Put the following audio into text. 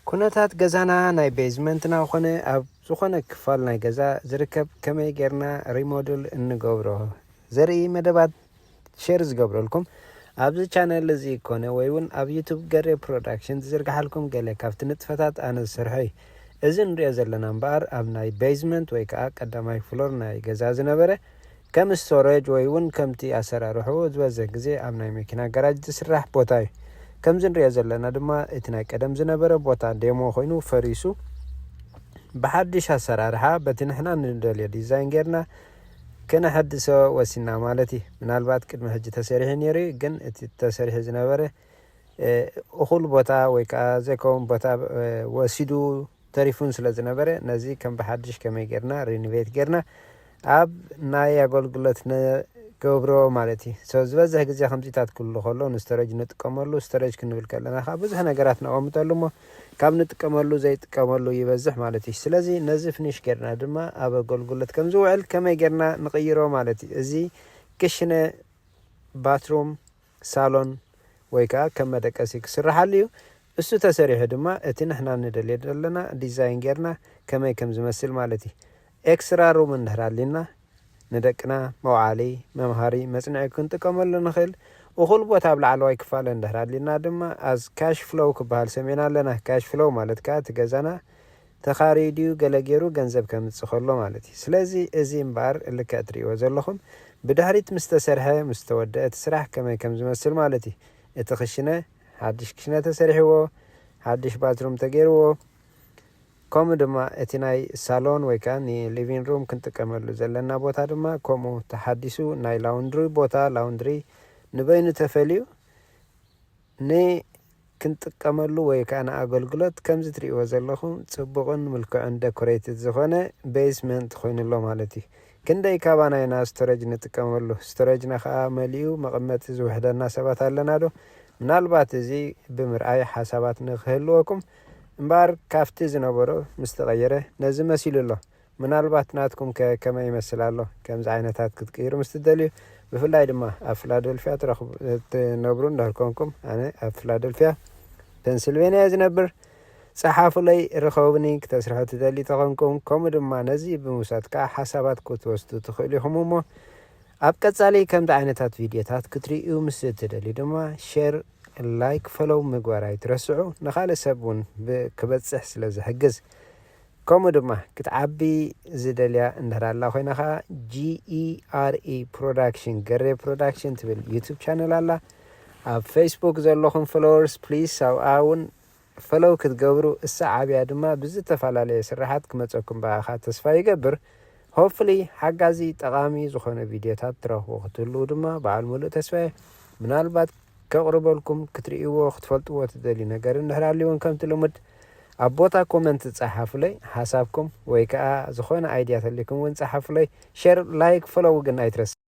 ኩነታት ገዛና ናይ ቤዝመንትና ኾነ ኣብ ዝኾነ ክፋል ናይ ገዛ ዝርከብ ከመይ ጌርና ሪሞደል እንገብሮ ዘርኢ መደባት ሼር ዝገብረልኩም ኣብዚ ቻነል እዚ ኮነ ወይ እውን ኣብ ዩቲዩብ ገሬ ፕሮዳክሽን ዝርግሓልኩም ገለ ካብቲ ንጥፈታት ኣነ ዝሰርሐ እዚ ንሪኦ ዘለና እምበኣር ኣብ ናይ ቤዝመንት ወይ ከዓ ቀዳማይ ፍሎር ናይ ገዛ ዝነበረ ከም ስቶሬጅ ወይ እውን ከምቲ ኣሰራርሑ ዝበዝሕ ግዜ ኣብ ናይ መኪና ጋራጅ ዝስራሕ ቦታ እዩ። ከምዚ ንሪኦ ዘለና ድማ እቲ ናይ ቀደም ዝነበረ ቦታ ዴሞ ኮይኑ ፈሪሱ ብሓድሽ ኣሰራርሓ በቲ ንሕና ንደልዮ ዲዛይን ጌርና ከነሐድሶ ወሲና ማለት እዩ። ምናልባት ቅድሚ ሕጂ ተሰሪሑ ነይሩ ግን እቲ ተሰሪሑ ዝነበረ እኹል ቦታ ወይ ከዓ ዘይከውን ቦታ ወሲዱ ተሪፉን ስለ ዝነበረ ነዚ ከም ብሓድሽ ከመይ ጌርና ሪኖቬት ጌርና ኣብ ናይ ኣገልግሎት ገብሮ ማለት እዩ። ዝበዝሕ ግዜ ከምዚታት ክህሉ ከሎ ንስተረጅ ንጥቀመሉ ስተረጅ ክንብል ከለና ከዓ ብዙሕ ነገራት ነቐምጠሉ እሞ ካብ ንጥቀመሉ ዘይጥቀመሉ ይበዝሕ ማለት እዩ። ስለዚ ነዚ ፍኒሽ ጌርና ድማ ኣብ ኣገልግሎት ከም ዝውዕል ከመይ ጌርና ንቕይሮ ማለት እዩ። እዚ ክሽነ ባትሩም ሳሎን ወይ ከዓ ከም መደቀሲ ክስራሓሉ እዩ። እሱ ተሰሪሑ ድማ እቲ ንሕና ንደልዮ ዘለና ዲዛይን ጌርና ከመይ ከም ዝመስል ማለት እዩ። ኤክስትራ ሩም እንድሕራሊና ንደቅና መውዓሊ መምሃሪ መጽንዒ ክንጥቀመሉ ንኽእል እኹል ቦታ ኣብ ላዕለዋይ ክፋል እንድሕራሊና ድማ ኣዝ ካሽ ፍሎው ክበሃል ሰሚዕና ኣለና። ካሽ ፍሎው ማለት ከዓ እቲ ገዛና ተኻሪድዩ ገለ ገይሩ ገንዘብ ከምፅእ ከሎ ማለት እዩ። ስለዚ እዚ እምበኣር ልክዕ ትሪእዎ ዘለኹም ብድሕሪት ምስ ተሰርሐ ምስ ተወድአ እቲ ስራሕ ከመይ ከም ዝመስል ማለት እዩ። እቲ ክሽነ ሓድሽ ክሽነ ተሰሪሕዎ ሓድሽ ባትሩም ተገይርዎ ከምኡ ድማ እቲ ናይ ሳሎን ወይ ከዓ ሊቪንግ ሩም ክንጥቀመሉ ዘለና ቦታ ድማ ከምኡ ተሓዲሱ ናይ ላውንድሪ ቦታ ላውንድሪ ንበይኑ ተፈልዩ ክንጥቀመሉ ወይ ከዓ ንኣገልግሎት ከምዚ ትሪእዎ ዘለኹም ጽቡቕን ምልክዕን ዴኮሬትድ ዝኾነ ቤዝመንት ኮይኑሎ ማለት እዩ። ክንደይ ካባናይና ስቶሬጅ ንጥቀመሉ ስቶሬጅና ከዓ መሊኡ መቐመጢ ዝውሕደና ሰባት ኣለና ዶ? ምናልባት እዚ ብምርኣይ ሓሳባት ንክህልወኩም እምበኣር ካብቲ ዝነበሮ ምስ ተቐየረ ነዚ መሲሉ ኣሎ። ምናልባት ናትኩም ከመይ ይመስል ኣሎ? ከምዚ ዓይነታት ክትቅይሩ ምስ ትደልዩ ብፍላይ ድማ ኣብ ፊላደልፊያ ትነብሩ እንዳልኮንኩም ኣነ ኣብ ፊላደልፊያ ፔንስልቬንያ ዝነብር ፀሓፉለይ ርኸቡኒ ክተስርሑ ትደሊ ተኾንኩም ከምኡ ድማ ነዚ ብምውሳድ ከዓ ሓሳባት ክትወስዱ ትኽእሉ ኢኹም እሞ ኣብ ቀጻሊ ከምዚ ዓይነታት ቪድዮታት ክትርእዩ ምስ ትደልዩ ድማ ሼር ላይክ ፈሎው ምግባር ኣይትረስዑ ንኻልእ ሰብ እውን ክበፅሕ ስለ ዝሕግዝ ከምኡ ድማ ክትዓቢ ዝደልያ እንድሕራላ ኮይና ከዓ GERE ፕሮዳክሽን ገሬ ፕሮዳክሽን ትብል ዩቱብ ቻነል ኣላ። ኣብ ፌስቡክ ዘለኹም ፎሎወርስ ፕሊዝ ኣብኣ እውን ፈሎው ክትገብሩ እሳ ዓብያ ድማ ብዝተፈላለየ ስራሓት ክመፀኩም በኣኻ ተስፋ ይገብር። ሆፕፉሊ ሓጋዚ ጠቓሚ ዝኾነ ቪድዮታት ትረኽቡ ክትህልው ድማ በዓል ሙሉእ ተስፋየ ምናልባት ከቕርበልኩም ክትርእይዎ ክትፈልጥዎ ትደልዩ ነገር እንድሕራልውን ከምቲ ልሙድ ኣብ ቦታ ኮመንት ጻሓፉለይ ሓሳብኩም ወይ ከዓ ዝኾነ ኣይድያ ተሊኩም እውን ጻሓፉለይ ሼር ላይክ ፈሎው ግን ኣይትረስ